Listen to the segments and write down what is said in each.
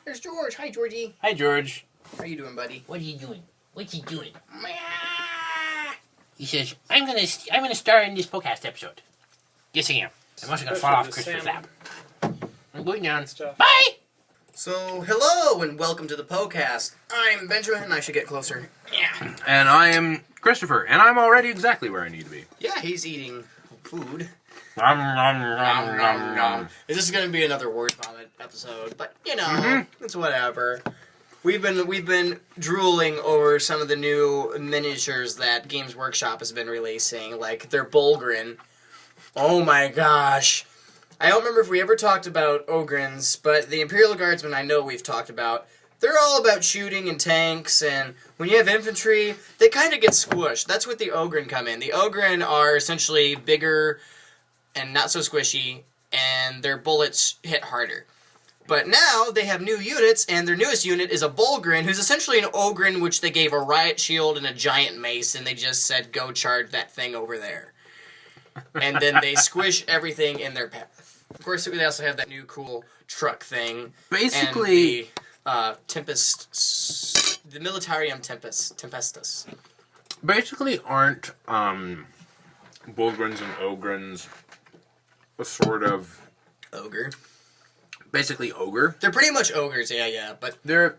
There's George. Hi, Georgie. Hi, George. How you doing, buddy? What are you doing? What's he doing? He says, I'm gonna star in this Poe-Cast episode. Yes, I am. I'm also gonna fall off Christopher's lap. I'm going down. Bye! So, hello and welcome to the Poe-Cast. I'm Benjamin. I should get closer. Yeah. And I am Christopher, and I'm already exactly where I need to be. Yeah, he's eating food. Nom, nom, nom, nom, nom. This is going to be another word vomit episode, but you know, it's whatever. We've been drooling over some of the new miniatures that Games Workshop has been releasing, like their Bulgrin. Oh my gosh. I don't remember if we ever talked about Ogrins, but the Imperial Guardsmen I know we've talked about. They're all about shooting and tanks, and when you have infantry, they kind of get squished. That's what the Ogrin come in. The Ogrin are essentially bigger and not so squishy, and their bullets hit harder. But now they have new units, and their newest unit is a Bulgrin, who's essentially an Ogrin, which they gave a riot shield and a giant mace, and they just said, go charge that thing over there. And then they squish everything in their path. Of course, they also have that new cool truck thing. Basically, and the Militarium Tempestus. Basically, aren't Bulgrins and Ogrins a sort of Ogre. basically ogre? They're pretty much ogres, yeah. But They're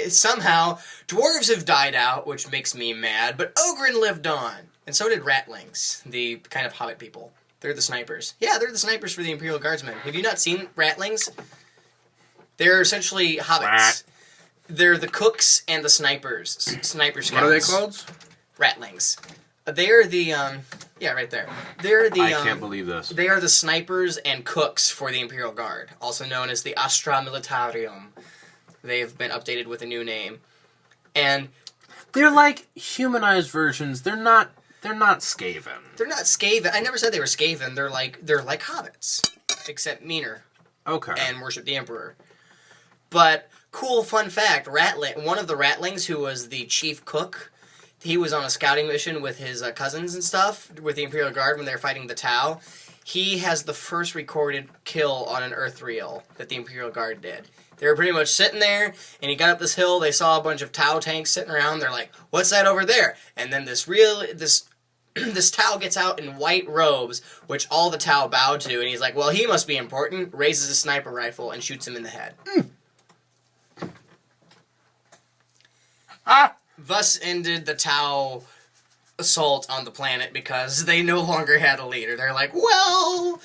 somehow dwarves have died out, which makes me mad. But Ogrin lived on, and so did Ratlings, the kind of hobbit people. They're the snipers. Yeah, they're the snipers for the Imperial Guardsmen. Have you not seen Ratlings? They're essentially hobbits. They're the cooks and the snipers. Sniper scouts. what are they called? Ratlings. They're the yeah, right there. They're the I can't believe this. They are the snipers and cooks for the Imperial Guard, also known as the Astra Militarium. They've been updated with a new name. And They're like humanized versions. They're not Skaven. they're not Skaven. I never said they were Skaven. They're like hobbits, except meaner Okay. and worship the Emperor. But cool fun fact, one of the Ratlings who was the chief cook, he was on a scouting mission with his cousins and stuff, with the Imperial Guard when they were fighting the Tau. He has the first recorded kill on an Earthreal that the Imperial Guard did. They were pretty much sitting there, and he got up this hill, they saw a bunch of Tau tanks sitting around, they're like, what's that over there? And then this Tau gets out in white robes, which all the Tau bow to, and he's like, well, he must be important, raises a sniper rifle, and shoots him in the head. Thus ended the Tau assault on the planet because they no longer had a leader. They're like, well,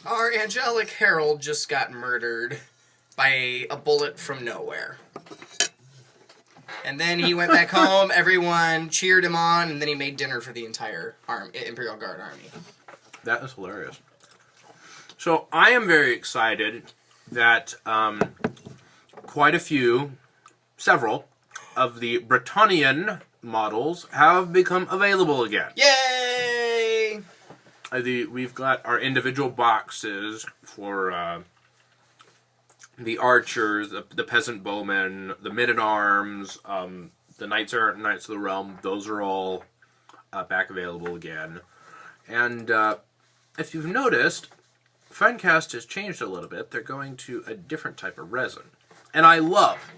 our angelic herald just got murdered by a bullet from nowhere. And then he went back home, everyone cheered him on, and then he made dinner for the entire Imperial Guard army. That is hilarious. So I am very excited that several of the Bretonnian models have become available again. Yay! We've got our individual boxes for the archers, the peasant bowmen, the men-at-arms, the knights errant, knights of the realm. Those are all back available again. And if you've noticed, Faerie has changed a little bit. They're going to a different type of resin. And I love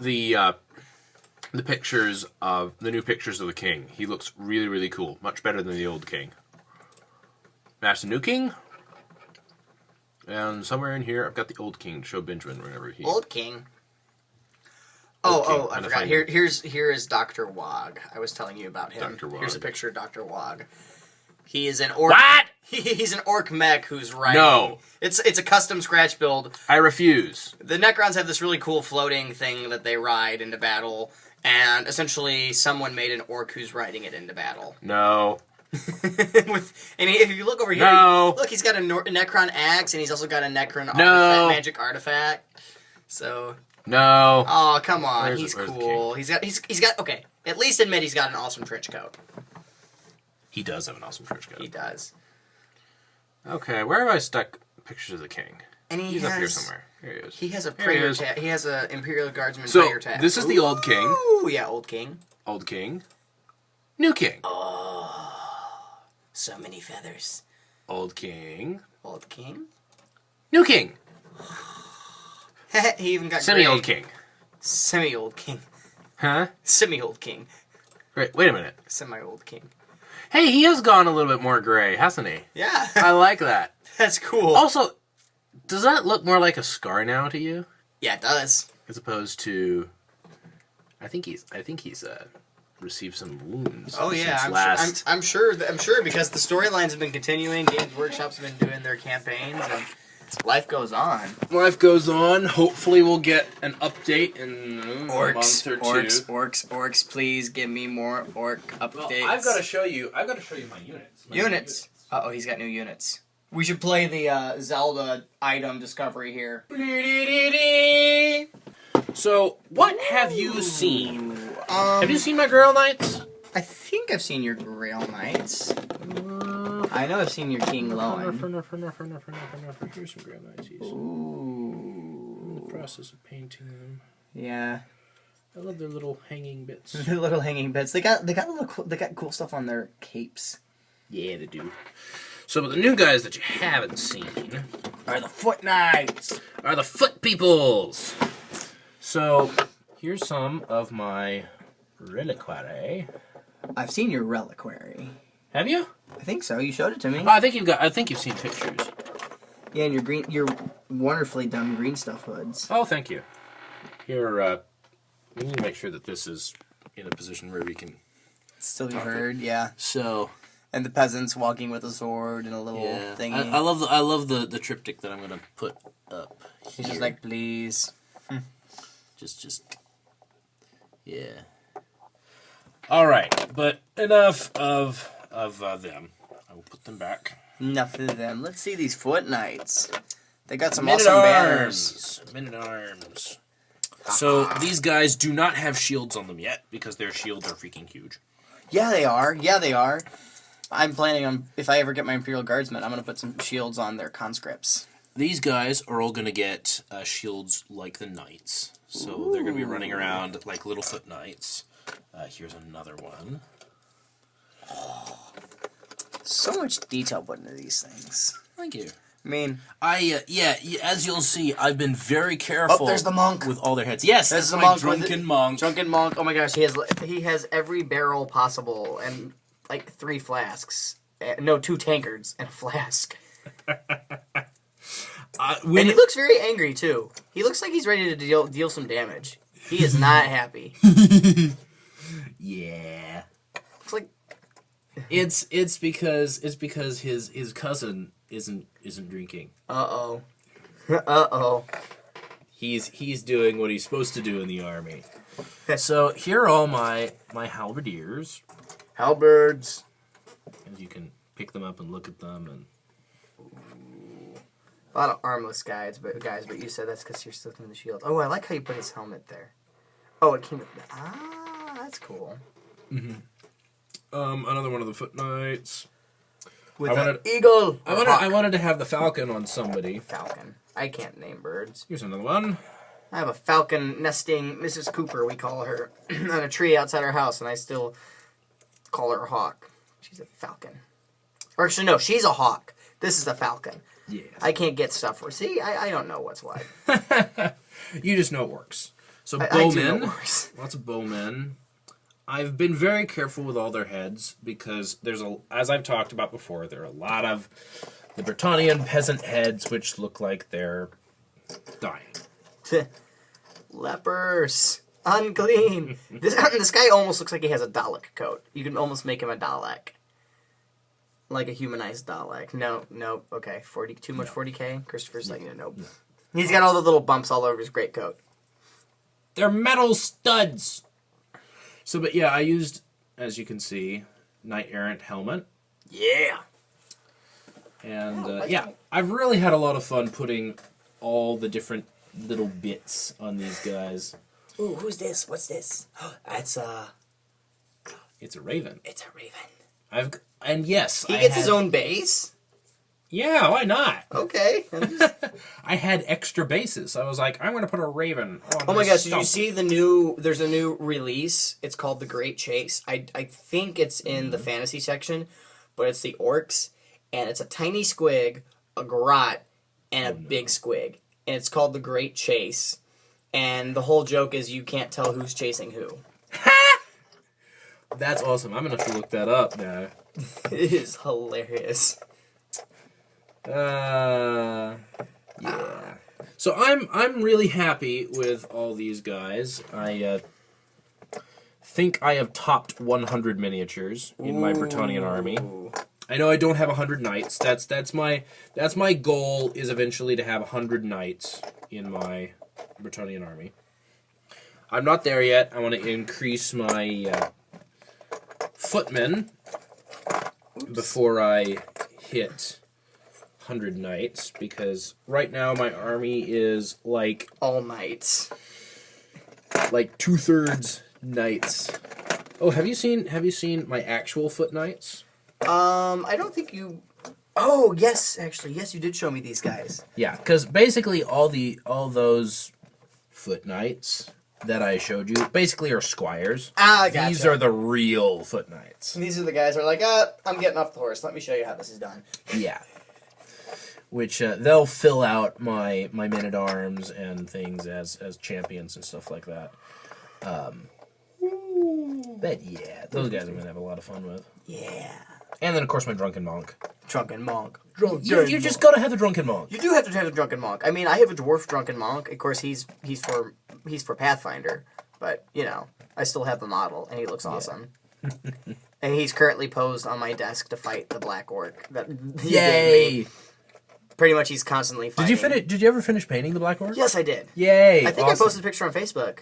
the pictures of the new pictures of the king. He looks really, really cool. Much better than the old king. That's the new king. And somewhere in here, I've got the old king to show Benjamin whenever he... Old king? Old king. I forgot. Here is Dr. Wog. I was telling you about him. Dr. Wog. Here's a picture of Dr. Wog. He is an orc. What? He's an orc mech who's riding. No. It's a custom scratch build. I refuse. The Necrons have this really cool floating thing that they ride into battle, and essentially someone made an orc who's riding it into battle. No. If you look over here, look, he's got a Necron axe, and he's also got a Necron magic artifact. So no. Oh, come on, he's where's cool. He's got okay. At least admit he's got an awesome trench coat. He does have an awesome trench coat. He does. Okay, where have I stuck pictures of the king? And he's up here somewhere. Here he is. He has a prayer tag. He has an Imperial Guardsman prayer tag. This is the old king. Ooh, yeah, old king. Old king. New king. Oh, so many feathers. Old king. Old king. New king. He even got Semi-old gray. king. Semi-old king. Huh? Semi-old king. Wait a minute. Semi-old king. Hey, he has gone a little bit more gray, hasn't he? Yeah. I like that. That's cool. Also, does that look more like a scar now to you? Yeah, it does. As opposed to, I think he's received some wounds. Oh yeah, since last. I'm sure because the storylines have been continuing. Games Workshop's been doing their campaigns, and life goes on. Life goes on. Hopefully, we'll get an update in a month or two. Orks, please give me more orc updates. Well, I've got to show you my units. Units. Uh oh, he's got new units. We should play the Zelda item discovery here. So, what have you seen? Have you seen my Grail Knights? I think I've seen your Grail Knights. I know I've seen your King Lowen. Here's some Grail Knights. Ooh. In the process of painting them. Yeah. I love their little hanging bits. The little hanging bits. They got cool stuff on their capes. Yeah, they do. So, but the new guys that you haven't seen Are the Foot Knights. are the Foot Peoples. So, here's some of my reliquary. I've seen your reliquary. Have you? I think so. You showed it to me. Oh, I think you've seen pictures. Yeah, and your wonderfully done green stuff hoods. Oh, thank you. Here, we need to make sure that this is in a position where we can Still be heard, yeah. So, and the peasants walking with a sword and a little thingy. I love the triptych that I'm gonna put up. He's just like, please. Yeah. All right, but enough of them. I will put them back. Enough of them. Let's see these Foot Knights. They got some awesome banners. Men-at-Arms. So these guys do not have shields on them yet because their shields are freaking huge. Yeah, they are. Yeah, they are. I'm planning on, if I ever get my Imperial Guardsmen, I'm going to put some shields on their conscripts. These guys are all going to get shields like the knights. So they're going to be running around like little foot knights. Here's another one. So much detail put into these things. Thank you. I mean, as you'll see, I've been very careful. Oh, there's the monk with all their heads. Yes, there's that's the my monk. Drunken monk. Drunken monk. Oh my gosh, he has every barrel possible and like 3 flasks. No, 2 tankards and a flask. And he looks very angry too. He looks like he's ready to deal some damage. He is not happy. Yeah. Looks like it's because his cousin isn't drinking. Uh oh. He's doing what he's supposed to do in the army. So here are all my halberdiers. Halberds. As you can pick them up and look at them and. A lot of armless guys, but you said that's because you're still doing the shield. Oh, I like how you put his helmet there. Oh, it came with that's cool. Mm-hmm. Another one of the Foot Knights. With an eagle. I wanted to have the falcon on somebody. Falcon. I can't name birds. Here's another one. I have a falcon nesting Mrs. Cooper, we call her, on a tree outside our house, and I still call her a hawk. She's a falcon. Or actually, no, she's a hawk. This is a falcon. Yeah. I can't get stuff for. See, I don't know what's what. You just know it works. So I bowmen, do know it works. Lots of bowmen. I've been very careful with all their heads because as I've talked about before, there are a lot of the Bretonnian peasant heads which look like they're dying. Lepers. Unclean. This guy almost looks like he has a Dalek coat. You can almost make him a Dalek. Like a humanized Dalek. No. Okay. 40. Too much 40k? Christopher's like, nope. No. He's got all the little bumps all over his greatcoat. They're metal studs. So, but yeah, I used, as you can see, Knight Errant helmet. Yeah. And I've really had a lot of fun putting all the different little bits on these guys. Ooh, who's this? What's this? It's a raven. It's a raven. He gets his own base? Yeah, why not? Okay. I had extra bases. I was like, I'm going to put a raven on Oh my gosh, did stump. you see there's a new release. It's called The Great Chase. I think it's in the fantasy section, but it's the Orks, and it's a tiny squig, a garrote, and a big squig. And it's called The Great Chase. And the whole joke is you can't tell who's chasing who. That's awesome. I'm gonna have to look that up now. It is hilarious. Yeah. So I'm really happy with all these guys. I think I have topped 100 miniatures in my Bretonnian army. I know I don't have 100 knights. That's my goal, is eventually to have 100 knights in my Bretonnian army. I'm not there yet. I want to increase my footmen before I hit 100 knights, because right now my army is like All knights. like 2/3 knights. Oh, have you seen my actual foot knights? I don't think you... Oh, yes, actually. Yes, you did show me these guys. Yeah, because basically all those foot knights that I showed you basically are squires. Ah, gotcha. These are the real foot knights. These are the guys who are like, I'm getting off the horse. Let me show you how this is done. Yeah. Which they'll fill out my men-at-arms and things as champions and stuff like that. But yeah, those guys I'm gonna have a lot of fun with. Yeah. And then of course my drunken monk. Drunken monk. You just gotta have the drunken monk. You do have to have a drunken monk. I mean, I have a dwarf drunken monk. Of course, he's for Pathfinder, but you know, I still have the model, and he looks awesome. And he's currently posed on my desk to fight the black orc. That he gave me. Yay! Pretty much, he's constantly fighting. Did you ever finish painting the black orc? Yes, I did. Yay! I think awesome. I posted a picture on Facebook.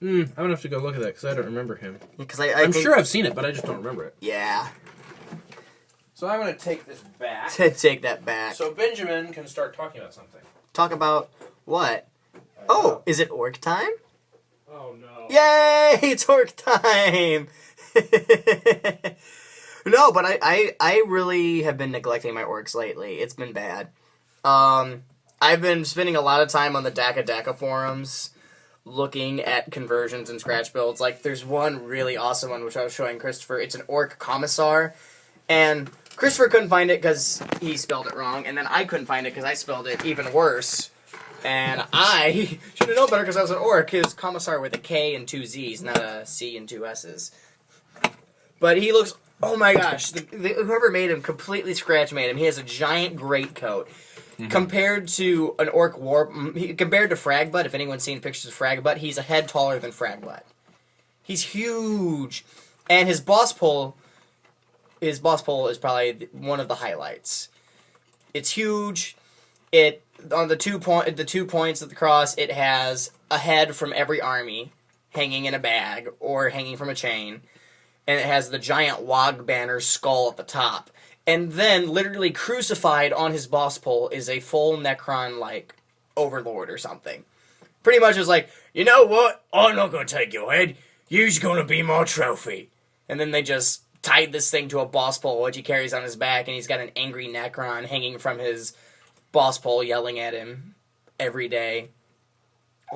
I'm gonna have to go look at that because I don't remember him. Because I'm sure I've seen it, but I just don't remember it. Yeah. So I'm gonna take this back. Take that back. So Benjamin can start talking about something. Talk about what? Oh, is it orc time? Oh no. Yay! It's orc time! No, but I really have been neglecting my orcs lately. It's been bad. I've been spending a lot of time on the Daka forums looking at conversions and scratch builds. Like, there's one really awesome one which I was showing Christopher. It's an orc commissar, and Christopher couldn't find it because he spelled it wrong, and then I couldn't find it because I spelled it even worse. And I should have known better because I was an orc. His commissar with a K and 2 Z's, not a C and 2 S's. But he looks... Oh my gosh. Whoever made him completely scratch-made him. He has a giant greatcoat. Compared to an orc compared to Fragbutt, if anyone's seen pictures of Fragbutt, he's a head taller than Fragbutt. He's huge. And his boss pole is probably one of the highlights. It's huge. On the 2 points of the cross, it has a head from every army hanging in a bag or hanging from a chain. And it has the giant Wog Banner skull at the top. And then, literally crucified on his boss pole is a full Necron-like overlord or something. Pretty much is like, you know what? I'm not going to take your head. You's going to be my trophy. And then they just tied this thing to a boss pole, which he carries on his back, and he's got an angry Necron hanging from his boss pole yelling at him every day.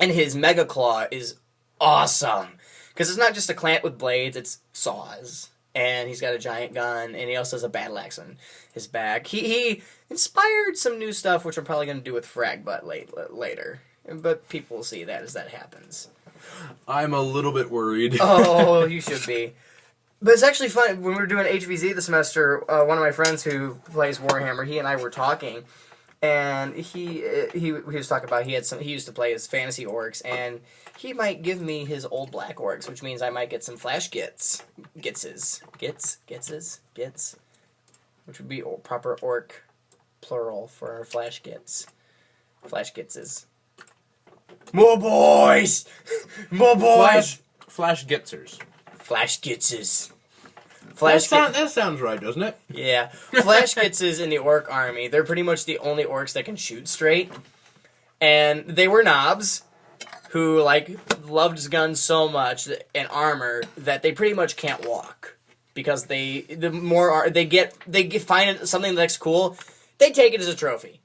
And his Mega Claw is awesome. Because it's not just a clamp with blades, it's saws. And he's got a giant gun, and he also has a battle axe on his back. He inspired some new stuff, which I'm probably going to do with Fragbutt later. But people will see that as that happens. I'm a little bit worried. Oh, you should be. But it's actually fun. When we were doing HVZ this semester, one of my friends who plays Warhammer, he and I were talking. And he was talking about he used to play as fantasy orcs, and he might give me his old black orcs, which means I might get some flash gits, which would be proper orc plural for flash gits. Flash gitses. More boys, more boys. Flash Gitzers. Flash gitses. That sounds right, doesn't it? Yeah. Flash Gitses in the orc army, they're pretty much the only orcs that can shoot straight. And they were knobs who, like, loved guns so much and armor that they pretty much can't walk. Because they find something that's cool, they take it as a trophy.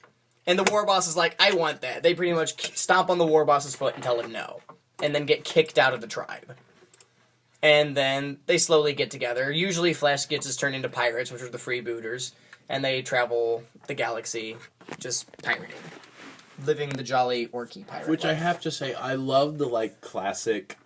And the war boss is like, I want that. They pretty much stomp on the war boss's foot and tell him no. And then get kicked out of the tribe. And then they slowly get together. Usually Flash Gitses turn into pirates, which are the freebooters. and they travel the galaxy just pirating. Living the jolly Orky pirate Which I life. have to say, I love the, like, classic,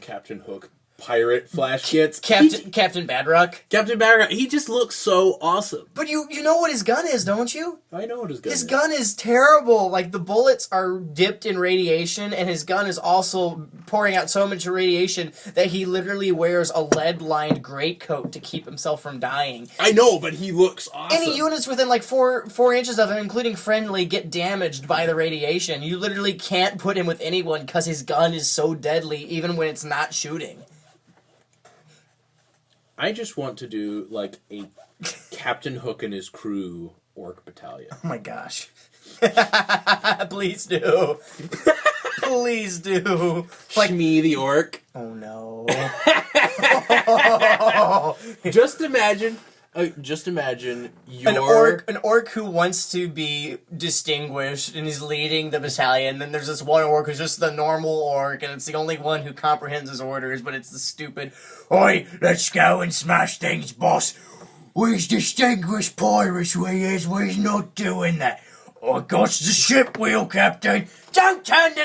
Captain Hook pirate flash kits. Captain Badrock. Captain Barrett, he just looks so awesome. But you know what his gun is, don't you? I know what his gun His is. gun is terrible. Like, the bullets are dipped in radiation, and his gun is also pouring out so much radiation that he literally wears a lead-lined greatcoat to keep himself from dying. I know, but he looks awesome. Any units within, like, four inches of him, including friendly, get damaged by the radiation. You literally can't put him with anyone because his gun is so deadly, even when it's not shooting. I just want to do, like, a Captain Hook and his crew orc battalion. Oh my gosh. Please do. Please do. Like me, the orc. Oh no. Just imagine your... An orc who wants to be distinguished and is leading the battalion. Then there's this one orc who's just the normal orc, and it's the only one who comprehends his orders, but it's the stupid, "Oi, let's go and smash things, boss. We's distinguished pirates, we's not doing that. I got the ship wheel, Captain. Don't turn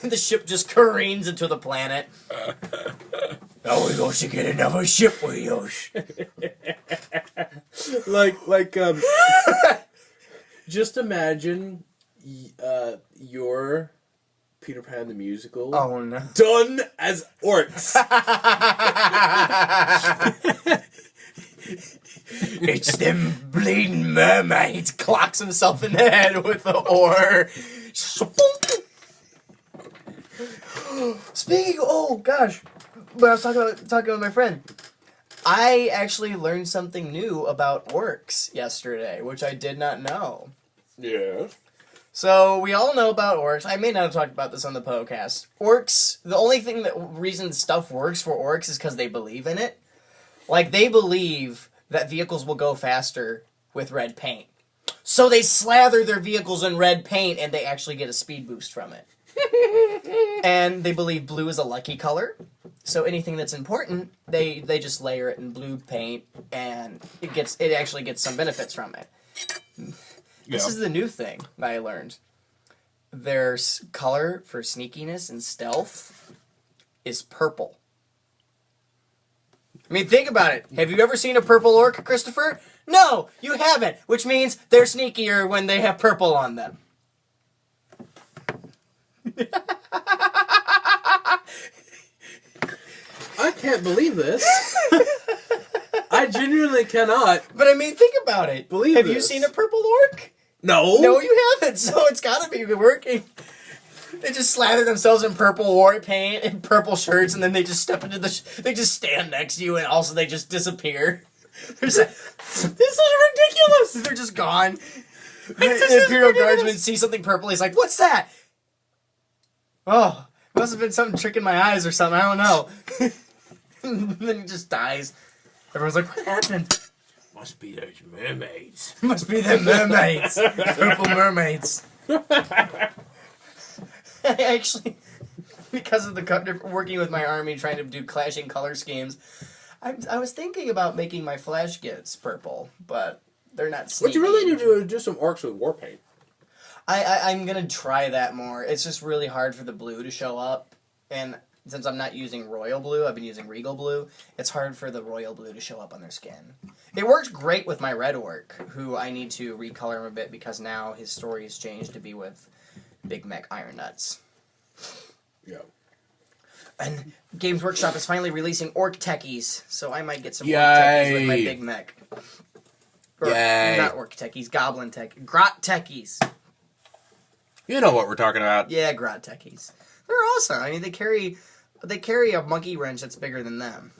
the ship just careens into the planet. Now we got to get another ship wheels." Just imagine your Peter Pan the Musical Oh no. done as orcs. It's them bleeding mermaids. Clocks himself in the head with the oar. Speaking, oh gosh, but I was talking with my friend. I actually learned something new about orcs yesterday, which I did not know. Yes. So we all know about orcs. I may not have talked about this on the Poe-Cast. Orcs. The only reason stuff works for orcs is because they believe in it. Like, they believe that vehicles will go faster with red paint. So they slather their vehicles in red paint, and they actually get a speed boost from it. And they believe blue is a lucky color. So anything that's important, they just layer it in blue paint, and it actually gets some benefits from it. This is the new thing that I learned. Their color for sneakiness and stealth is purple. I mean, think about it. Have you ever seen a purple orc, Christopher? No, you haven't, which means they're sneakier when they have purple on them. I can't believe this. I genuinely cannot. But I mean, think about it. Have you this. seen a purple orc? No. No, you haven't, so it's gotta be working. They just slather themselves in purple war paint and purple shirts, and then they just step into they just stand next to you, and also they just disappear. This is ridiculous! They're just gone. The Imperial Guardsmen see something purple, he's like, "What's that?" "Oh, must have been something tricking my eyes or something, I don't know." And then he just dies. Everyone's like, "What happened?" Must be those mermaids. Must be them mermaids. Purple mermaids. I actually, because of working with my army, trying to do clashing color schemes, I was thinking about making my flash kits purple, but they're not sneaky. What you really need to do is do some orcs with war paint. I'm going to try that more. It's just really hard for the blue to show up, and since I'm not using royal blue, I've been using regal blue, it's hard for the royal blue to show up on their skin. It works great with my red orc, who I need to recolor him a bit because now his story has changed to be with Big Mech Iron Nuts. Yeah. And Games Workshop is finally releasing Ork Techies, so I might get some Ork Yay. Techies with my Big Mech. Or, Yay. Not Ork Techies, Goblin Tech. Grot Techies. You know what we're talking about. Yeah, Grot Techies. They're awesome. I mean, they carry a monkey wrench that's bigger than them.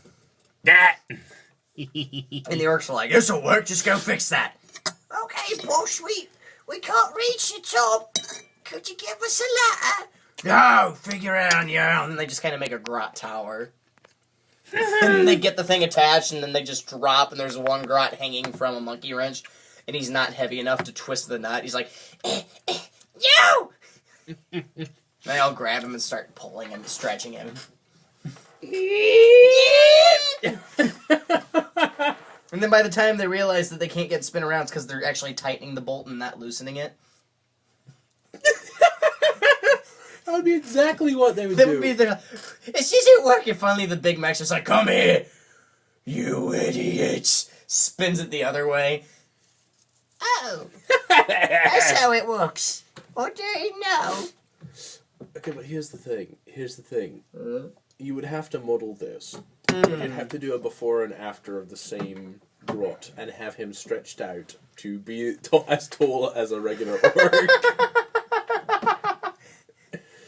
That. And the orcs are like, "This'll work, just go fix that." "Okay, boss, we can't reach the top. Could you give us a ladder?" "No, figure it out on your own." And they just kind of make a grot tower. And they get the thing attached, and then they just drop, and there's one grot hanging from a monkey wrench, and he's not heavy enough to twist the nut. He's like, "You!" They all grab him and start pulling him, stretching him. And then by the time they realize that they can't get spin around, it's because they're actually tightening the bolt and not loosening it. That would be exactly what they would They do. would be there. This isn't working. Finally, the Big Mac's just like, come here, you idiots. Spins it the other way. Oh, that's how it works. What do you know? Okay, but here's the thing. You would have to model this. You'd have to do a before and after of the same grot and have him stretched out to be as tall as a regular orc.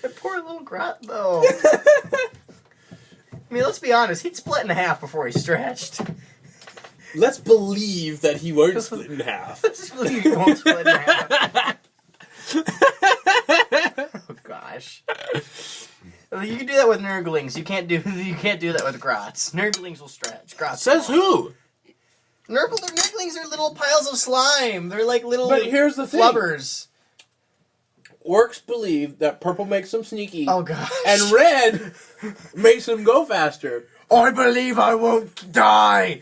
That poor little grot, though. I mean, let's be honest. He'd split in half before he stretched. Let's believe that he won't split in half. Let's just believe he won't split in half. Oh gosh. You can do that with Nurglings. You can't do that with Grots. Nurglings will stretch. Grots Says won't. who? Nurglings are little piles of slime. They're like little But here's the thing. flubbers. Orcs believe that purple makes them sneaky. Oh gosh. And red makes them go faster. I believe I won't die.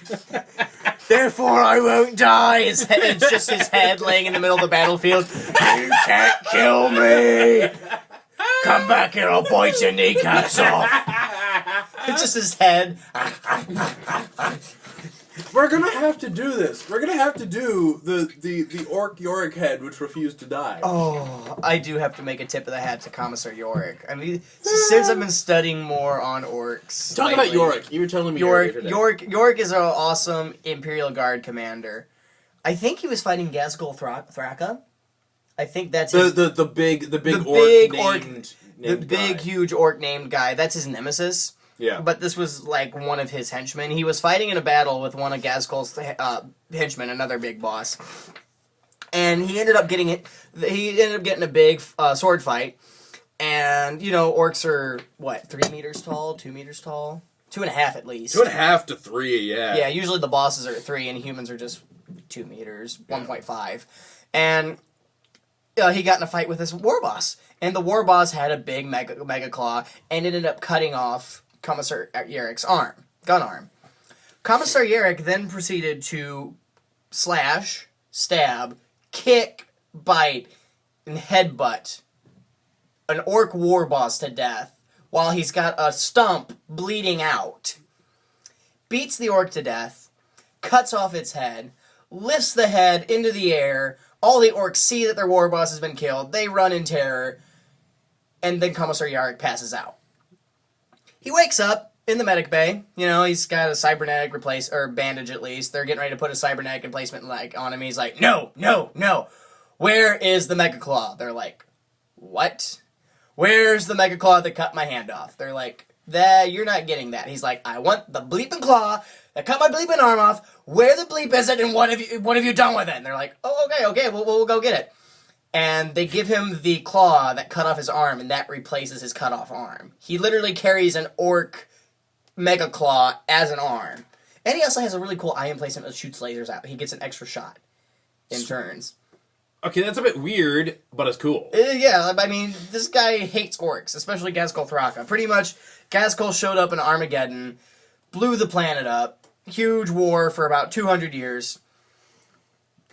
Therefore, I won't die. It's just his head laying in the middle of the battlefield. You can't kill me. Come back here, I'll bite your kneecaps off. It's just his head. We're gonna have to do this. We're gonna have to do the orc Yorick head which refused to die. Oh, I do have to make a tip of the hat to Commissar Yorick. I mean, since I've been studying more on orcs. Talk about lately, Yorick. You were telling me earlier today. Yorick is an awesome Imperial Guard commander. I think he was fighting Ghazghkull Thraka. I think that's his, the big huge orc named guy. That's his nemesis. Yeah. But this was like one of his henchmen. He was fighting in a battle with one of Ghazghkull's henchmen, another big boss. And he ended up getting it. He ended up getting a big sword fight. And you know, orcs are what, 3 meters tall, 2 meters tall, 2.5 at least. 2.5 to 3. Yeah. Yeah. Usually the bosses are 3, and humans are just 2 meters, 1.5. And he got in a fight with this war boss, and the war boss had a big mega claw, and ended up cutting off Commissar Yarick's gun arm. Commissar Yarick then proceeded to slash, stab, kick, bite, and headbutt an orc war boss to death while he's got a stump bleeding out. Beats the orc to death, cuts off its head, lifts the head into the air. All the orcs see that their war boss has been killed. They run in terror, and then Commissar Yarick passes out. He wakes up in the medic bay. You know, he's got a cybernetic bandage at least. They're getting ready to put a cybernetic replacement on him. He's like, no. Where is the Mega Claw? They're like, what? Where's the Mega Claw that cut my hand off? They're like, you're not getting that. He's like, I want the bleeping claw that cut my bleeping arm off. Where the bleep is it, and what have you done with it? And they're like, oh, okay, we'll go get it. And they give him the claw that cut off his arm, and that replaces his cut off arm. He literally carries an orc mega claw as an arm. And he also has a really cool eye emplacement that shoots lasers out. He gets an extra shot in turns. Okay, that's a bit weird, but it's cool. Yeah, I mean, this guy hates orcs, especially Ghazghkull Thraka. Pretty much, Ghazghkull showed up in Armageddon, blew the planet up, huge war for about 200 years.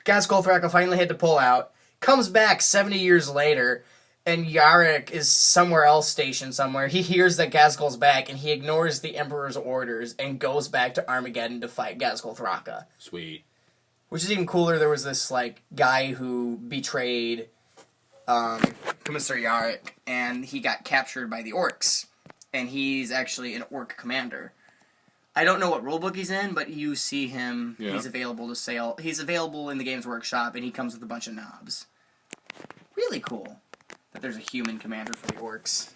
Ghazghkull Thraka finally had to pull out. Comes back 70 years later, and Yarick is somewhere else stationed somewhere. He hears that Ghazghkull's back, and he ignores the Emperor's orders and goes back to Armageddon to fight Ghazghkull Thraka. Sweet. Which is even cooler. There was this guy who betrayed Commissar Yarick, and he got captured by the Orks, and he's actually an Orc commander. I don't know what rulebook he's in, but you see him. Yeah. He's available to sail. He's available in the Games Workshop, and he comes with a bunch of knobs. Really cool that there's a human commander for the Orcs.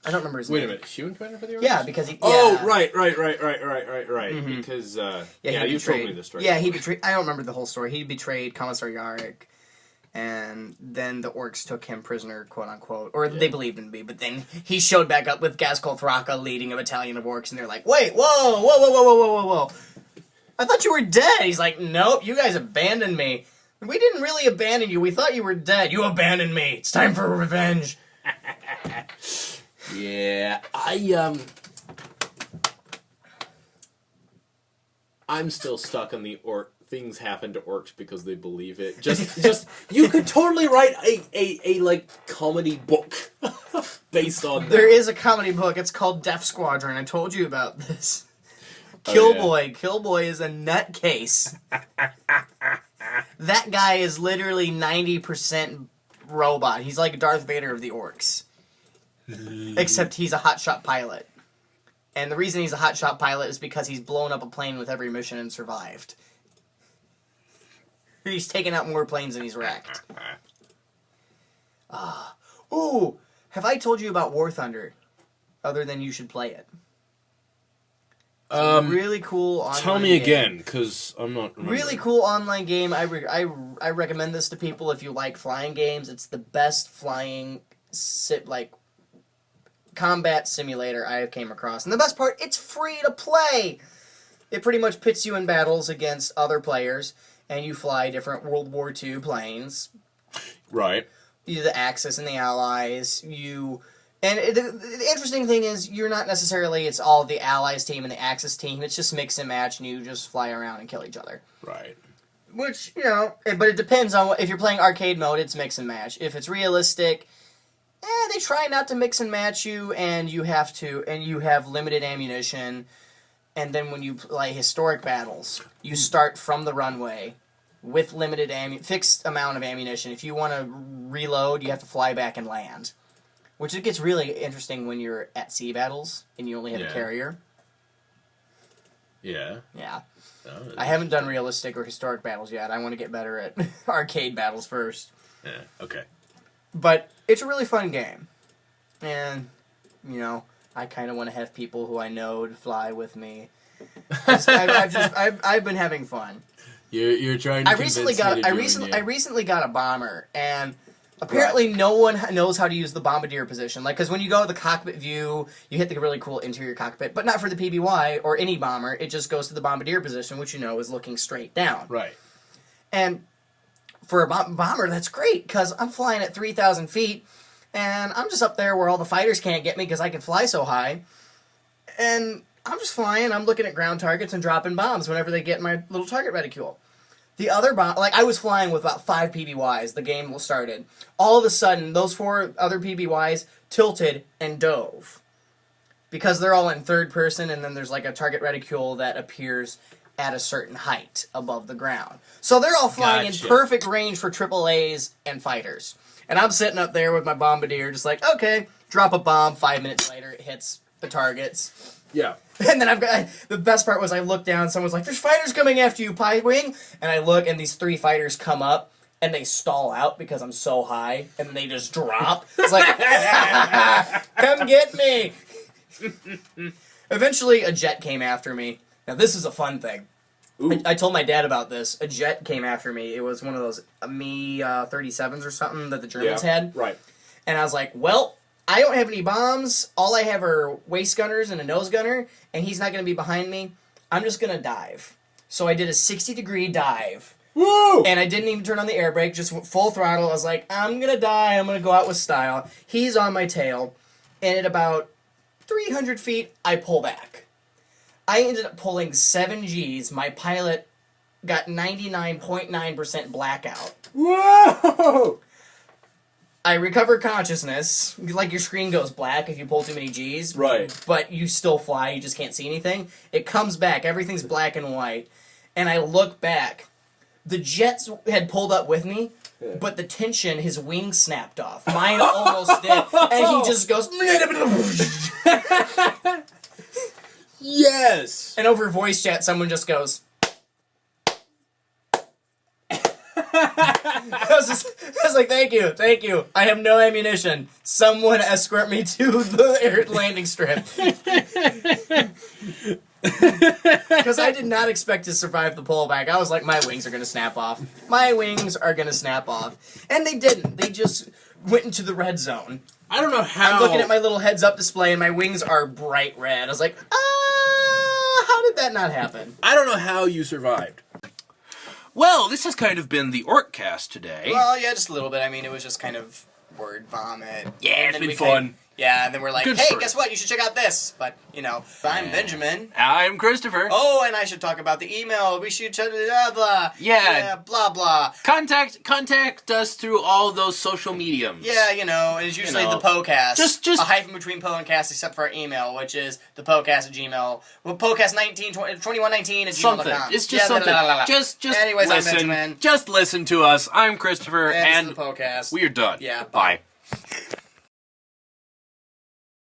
I don't remember his name. Wait a minute, human commander for the Orcs? Yeah, because he... Oh, right. Mm-hmm. Because, you told me this story. Yeah, he betrayed... I don't remember the whole story. He betrayed Commissar Yarick, and then the Orcs took him prisoner, quote-unquote. Or they believed him to be, but then he showed back up with Ghazghkull Thraka leading a battalion of Orcs, and they're like, wait, whoa. I thought you were dead. He's like, nope, you guys abandoned me. We didn't really abandon you. We thought you were dead. You abandoned me. It's time for revenge. Yeah, I'm still stuck on the orc. Things happen to orcs because they believe it. Just you could totally write a like comedy book based on that. There is a comedy book. It's called Death Squadron. I told you about this. Oh, Killboy. Killboy is a nutcase. That guy is literally 90% robot. He's like Darth Vader of the orcs. Except he's a hotshot pilot. And the reason he's a hotshot pilot is because he's blown up a plane with every mission and survived. He's taken out more planes than he's wrecked. Ooh, have I told you about War Thunder? Other than you should play it. It's a really cool online Tell me game. again, because I'm not remembering. Really cool online game. I recommend this to people if you like flying games. It's the best flying combat simulator I have came across. And the best part, it's free to play. It pretty much pits you in battles against other players, and you fly different World War II planes. Right. The Axis and the Allies. The interesting thing is, you're not necessarily, it's all the Allies team and the Axis team. It's just mix and match, and you just fly around and kill each other. Right. Which, but it depends on if you're playing arcade mode, it's mix and match. If it's realistic, they try not to mix and match you, and you have limited ammunition. And then when you play historic battles, you start from the runway with limited fixed amount of ammunition. If you want to reload, you have to fly back and land. Which it gets really interesting when you're at sea battles and you only have a carrier. Yeah. Yeah. Oh, I haven't done realistic or historic battles yet. I want to get better at arcade battles first. Yeah. Okay. But it's a really fun game. And, I kind of want to have people who I know to fly with me. I've been having fun. You're trying to. I recently got a bomber, and apparently no one knows how to use the bombardier position. Like, because when you go to the cockpit view, you hit the really cool interior cockpit, but not for the PBY or any bomber. It just goes to the bombardier position, which is looking straight down. Right. And for a bomber, that's great, because I'm flying at 3,000 feet, and I'm just up there where all the fighters can't get me because I can fly so high. And I'm just flying, I'm looking at ground targets and dropping bombs whenever they get in my little target reticule. The other I was flying with about 5 PBYs, the game started. All of a sudden, those 4 other PBYs tilted and dove. Because they're all in third person, and then there's like a target reticule that appears at a certain height above the ground. So they're all flying in perfect range for AAAs and fighters. And I'm sitting up there with my bombardier, just like, okay, drop a bomb, 5 minutes later, it hits the targets. Yeah. And then the best part was I looked down, someone's like, there's fighters coming after you, Pie Wing! And I look, and these 3 fighters come up, and they stall out because I'm so high, and then they just drop. It's like, come get me! Eventually, a jet came after me. Now, this is a fun thing. I told my dad about this. A jet came after me. It was one of those Me-37s or something that the Germans had. Right. And I was like, well, I don't have any bombs. All I have are waist gunners and a nose gunner, and he's not going to be behind me. I'm just going to dive. So I did a 60-degree dive. Woo! And I didn't even turn on the air brake, just full throttle. I was like, I'm going to die. I'm going to go out with style. He's on my tail. And at about 300 feet, I pull back. I ended up pulling 7 Gs. My pilot got 99.9% blackout. Whoa! I recover consciousness. Like, your screen goes black if you pull too many Gs. Right. But you still fly, you just can't see anything. It comes back, everything's black and white. And I look back. The jets had pulled up with me, but the tension, his wings snapped off. Mine almost did. And he just goes... Yes! And over voice chat, someone just goes... I was like, thank you. I have no ammunition. Someone escort me to the landing strip. Because I did not expect to survive the pullback. I was like, my wings are going to snap off. And they didn't. They just went into the red zone. I don't know how... I'm looking at my little heads-up display, and my wings are bright red. I was like, how did that not happen? I don't know how you survived. Well, this has kind of been the Ork-Cast today. Well, yeah, just a little bit. I mean, it was just kind of word vomit. Yeah, it's been fun. Yeah, and then we're like, Good hey, story. guess what? You should check out this. But, I'm Benjamin. I'm Christopher. Oh, and I should talk about the email. We should blah blah. Yeah. Blah blah. Contact us through all those social mediums. Yeah, and it's usually the Poe-Cast. Just a hyphen between Poe and Cast, except for our email, which is the Poe-Cast at Gmail. Well, Poe-Cast 2119 at something. gmail.com. It's just something. Just Anyways, I'm listen. Benjamin. Just listen to us. I'm Christopher, And this is and the Poe-Cast. we are done. Yeah. Bye.